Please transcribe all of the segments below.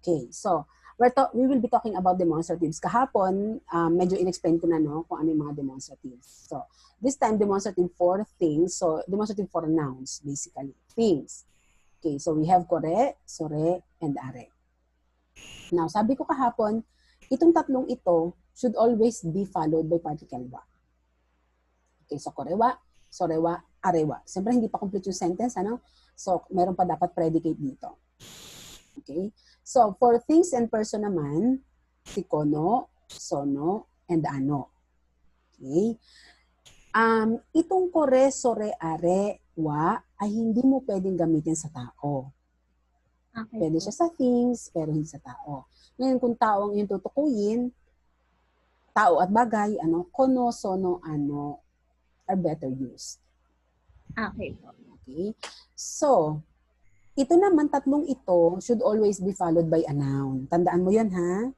Okay, so we will be talking about demonstratives. Kahapon, medyo in-explain ko na no, kung ano yung mga demonstratives. So, this time, demonstrative for things. So, demonstrative for nouns, basically. Things. Okay, so we have kore, sore, and are. Now, sabi ko kahapon, itong tatlong ito should always be followed by particle wa. Okay, so korewa, sorewa, arewa. Siyempre, hindi pa complete yung sentence, ano? So, meron pa dapat predicate dito. Okay? So, for things and person naman, si kono, sono, and ano. Okay? Itong kore, sore, are, wa, ay hindi mo pwedeng gamitin sa tao. Okay. Pwede siya sa things, pero hindi sa tao. Ngayon, kung tao ang yung tutukuyin, tao at bagay, ano, kono, sono, ano, are better used. Okay po. Okay? So, ito naman, tatlong ito should always be followed by a noun. Tandaan mo yan, ha?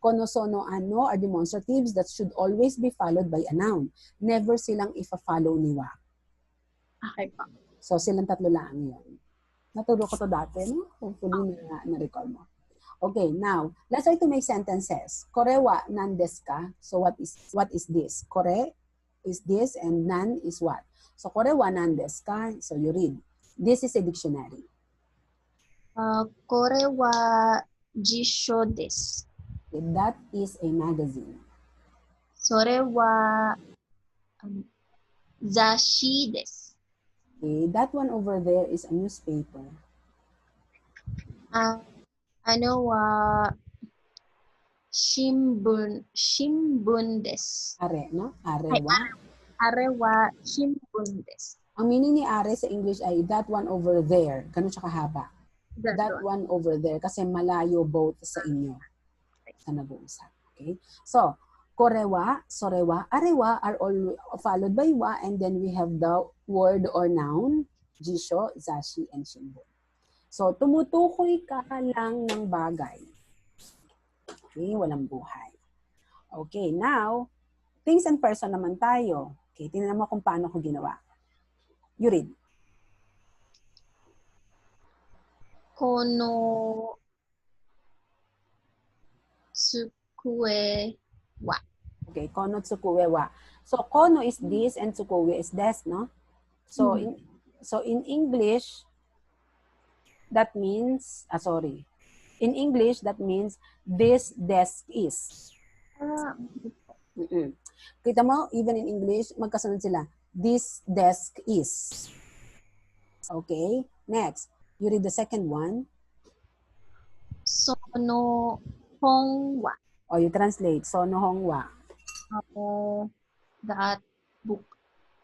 Kono, sono, ano are demonstratives that should always be followed by a noun. Never silang ifa-follow ni wa. Okay po. So, silang tatlo lang yun. Naturo ko to dati, no? Hopefully, na-recall mo. Okay, now, let's try to make sentences. Kore wa nan desu ka? So, what is this? Kore is this and nan is what? So, kore wa nan desu ka? So, you read. This is a dictionary. Kore wa jisho desu. Okay, that is a magazine. Sore wa zashi desu. Okay, that one over there is a newspaper. Ano wa shimbun desu. Are, no? Are wa. Are wa shimbun desu. Ang meaning ni are sa English ay that one over there. Ganun siya kahaba. That one over there. Kasi malayo both sa inyo. Sa nag-uusap. Okay? So, korewa, sorewa, arewa are all followed by wa, and then we have the word or noun, jisho, zashi, and shimbun. So, tumutukoy ka lang ng bagay. Okay? Walang buhay. Okay, now, things and person naman tayo. Okay, tingnan mo kung paano ko ginawa. You read. Kono tsukue wa. Okay, kono tsukue wa. So, kono is this and tsukue is des, no? So, in English, that means, in English, that means this desk is. Kita mo, even in English, magkasunod sila. This desk is. Okay, next. You read the second one. Sono hongwa. Or you translate. Sono hongwa. That book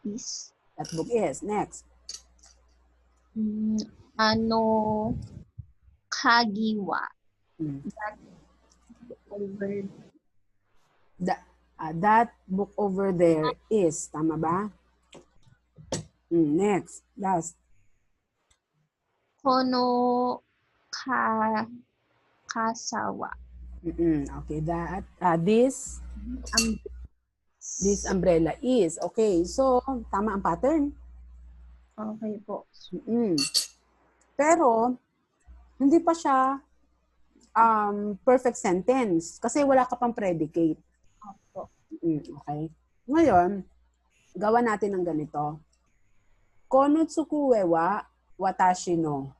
is. That book is. Next. Ano kagiwa. That book over there is. Tama ba? Next. Last. Kono kasawa. Okay, that this umbrella is. Okay, so tama ang pattern. Okay po. Pero hindi pa siya perfect sentence kasi wala ka pang predicate. Okay. Ngayon, gawa natin ng ganito. Kono tsukue wa watashi no.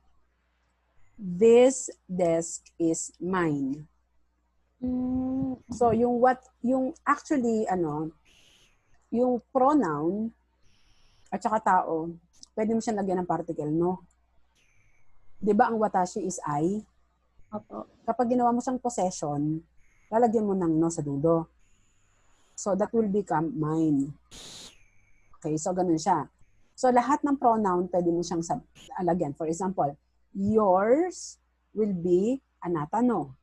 This desk is mine. So, yung actually, yung pronoun at saka tao, pwede mo siya lagyan ng particle, no? Di ba ang watashi is I? Opo. Kapag ginawa mo siyang possession, lalagyan mo ng no sa dulo. So, that will become mine. Okay, so ganun siya. So, lahat ng pronoun, pwede mo siyang lagyan. For example, yours will be anata no.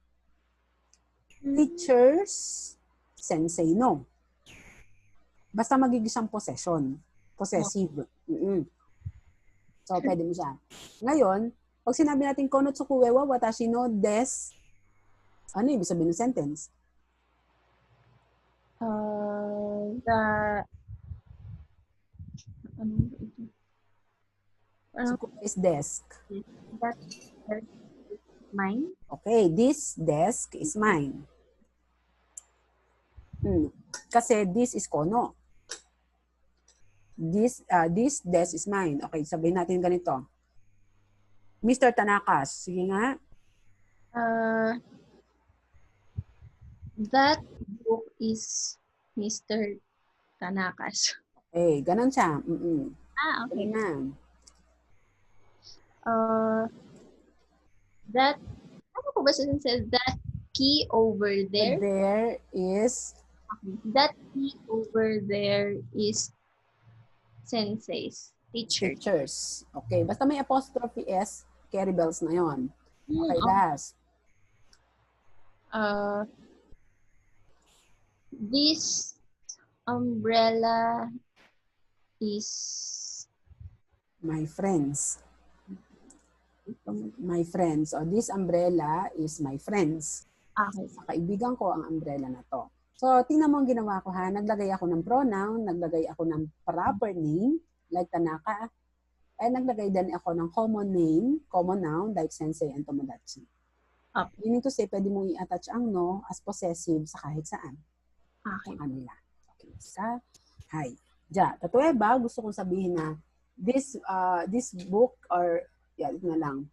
Teachers, sensei no. Basta magiging siyang possession. Possessive. So, pwede mo siya. Ngayon, pag sinabi natin kono tsukue wa watashi no des, ano ibig sabihin ng sentence? Tsukue is desk. That Mine. Okay, this desk is mine. Kasi this is kono. This desk is mine. Okay, sabihin natin ganito. Mr. Tanakas, sige nga. That book is Mr. Tanakas. Okay, ganun siya. Okay. Ganun na. That, ano po ba said? That key over there? There is... That key over there is Sensei's teacher. Teachers. Okay, basta may apostrophe S, carry bells na yon. Okay, last. This umbrella is My friends. My friends. O, this umbrella is my friends. Okay. Sa kaibigan ko ang umbrella na to. So, tingnan mo ang ginawa ko ha. Naglagay ako ng pronoun, naglagay ako ng proper name, like Tanaka, and naglagay din ako ng common name, common noun, like Sensei and Tomodachi. Meaning to say, pwede mong i-attach ang no as possessive sa kahit saan. Okay. Sa kanila. Okay. Sa, hi. Ja, tatuwe ba, gusto kong sabihin na this book or, ito na lang.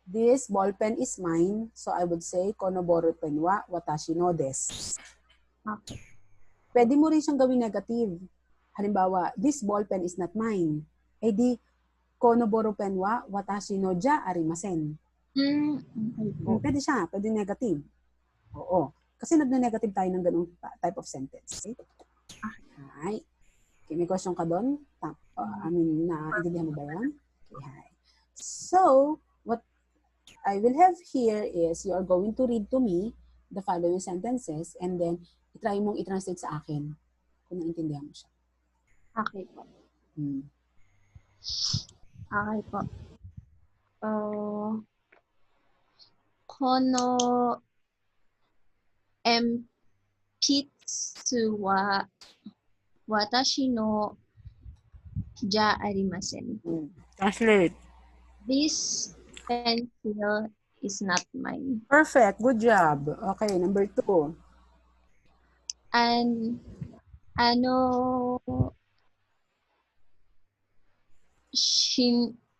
This ball pen is mine, so I would say, konoboru pen wa watashi no desu. Okay. Pwede mo rin siyang gawing negative. Halimbawa, this ball pen is not mine. Eh di, konoboru pen wa watashi no ja arimasen. Pwede siya, pwede negative. Oo. Kasi nagne-negative tayo ng ganung type of sentence. Okay? Hi. Okay, may question ka doon? Naintindihan mo ba yan? Okay, hi. So, what I will have here is you are going to read to me the following sentences and then try mong i-translate sa akin kung naintindihan mo siya. Okay po. Okay po. Kono empitsu wa watashi no ja arimasen. Translate. This pencil is not mine. Perfect. Good job. Okay, number 2. And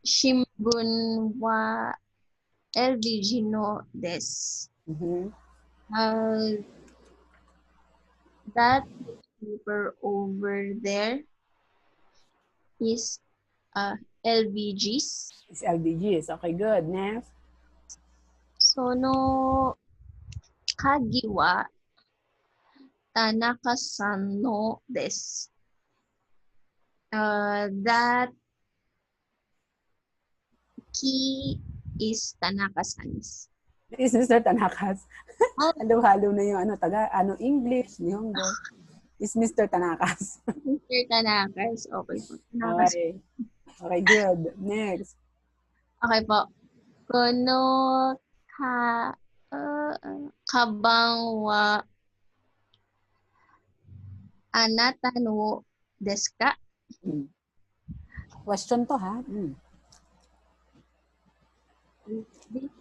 shimbun wa LVG no desu. That paper over there is LVGs. It's LBGs. Okay, good. Next. Sono kagi wa Tanaka-san no desu. That key is Tanaka-san's. Is Mr. Tanakas. Halo-halo na yung English, Nihongo. Is Mr. Tanakas. Mr. Tanakas. Okay po. Okay. Okay, good. Next. Okay po. Kono kabang wa anata no desu ka? Question to, ha? This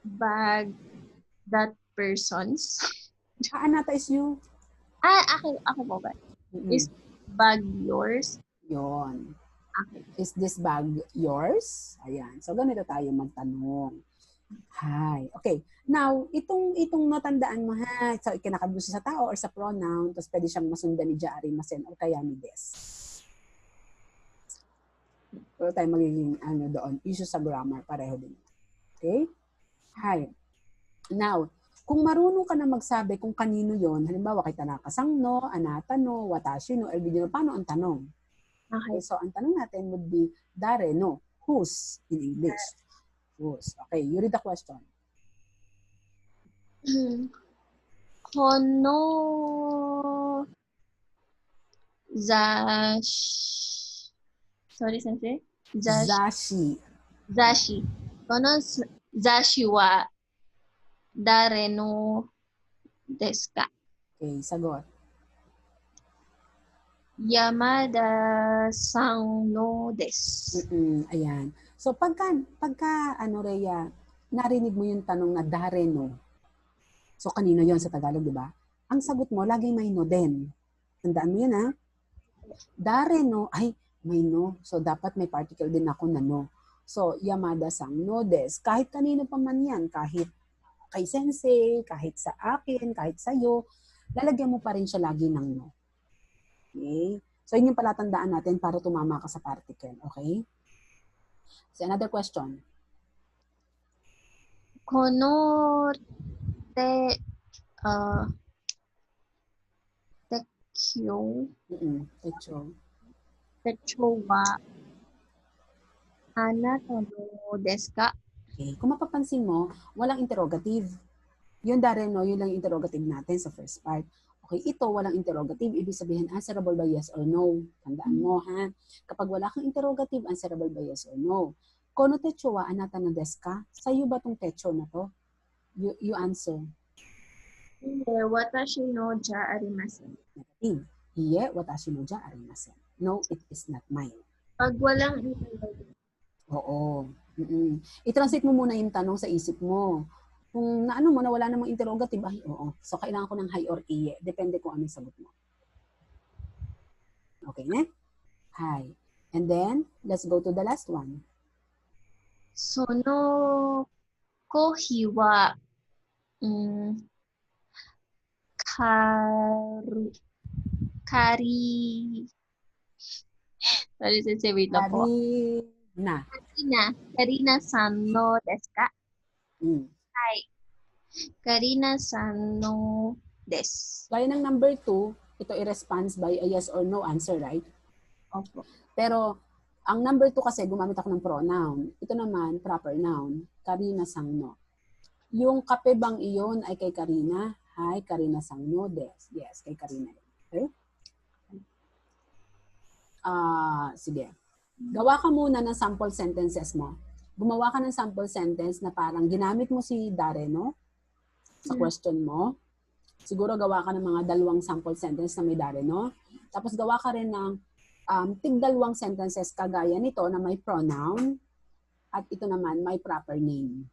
bag that person's? Anata is you. Ako po ba? Is bag yours? Yon. Okay. Is this bag yours? Ayan. So, ganito tayo magtanong. Hi. Okay. Now, itong natandaan mo ha, so, kinakabuso sa tao or sa pronoun, tapos pwede siyang masundan ni ja arimasen or kaya ni des. Pero tayo magiging doon, issue sa grammar, pareho din. Okay? Hi. Now, kung marunong ka na magsabi kung kanino yon, halimbawa kay Tanaka-san no, anata no, watashi no, LBG no, paano ang tanong? Okay, so ang tanong natin would be, dare no, whose in English? Whose. Okay, you read the question. Kono sorry, sensei. Zashi. Kono zashi wa dare no desu ka? Okay, sagot. Yamada-san no desu. Ayan. So pagka Rhea, narinig mo yung tanong na dare no. So, kanino yon sa Tagalog, di ba? Ang sagot mo, laging may no din. Tandaan mo yun, ha? Dare no, ay, may no. So, dapat may particle din ako na no. So, Yamada-san no des. Kahit kanino pa man yan, kahit kay sensei, kahit sa akin, kahit sa'yo, lalagyan mo pa rin siya lagi ng no. Okay? So, yun yung palatandaan natin para tumama ka sa particle. Okay? So, another question. このて、手帳 Techo. 手帳はあなたのですか? Okay. Kung mapapansin mo, walang interrogative. Yung dare no, yun lang yung interrogative natin sa first part. Okay, ito walang interrogative, ibig sabihin answerable by yes or no. Tandaan mo, ha? Kapag wala kang interrogative, answerable by yes or no. Kono techo wa anata no desu ka? Sa'yo ba tong techo na to? You answer. いいえ、私のじゃありません。 Negative. Iye, watashi no ja arimasen. No, it is not mine. Pag walang interrogative, Oo. I-translate mo muna yung tanong sa isip mo. Kung naano mo na wala namang interrogative, ay oo. So, kailangan ko ng hi or iye. Depende kung anong sagot mo. Okay, ne? Hi. And then, let's go to the last one. そのコーヒーは、カリ、sorry, sensei, wait lang po. Karina. Karina san no desu ka? Mm. Hi. Karina san no desu. Gaya ng number 2, ito i-response by a yes or no answer, right? Opo. Pero, ang number 2 kasi gumamit ako ng pronoun. Ito naman, proper noun. Karina sang no. Yung kape bang iyon ay kay Karina? Hi, Karina sang no des. Yes, kay Karina. Okay? Sige. Gawa ka muna ng sample sentences mo. Gumawa ka ng sample sentence na parang ginamit mo si Dare, no? Sa question mo. Siguro gawa ka ng mga 2 sample sentence na may Dare, no? Tapos gawa ka rin ng tig-2 sentences kagaya nito na may pronoun at ito naman may proper name.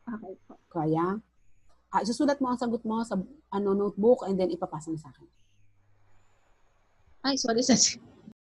Okay po. Kaya, susulat mo ang sagot mo sa notebook and then ipapasa mo sa akin. Ay, sorry, sensei.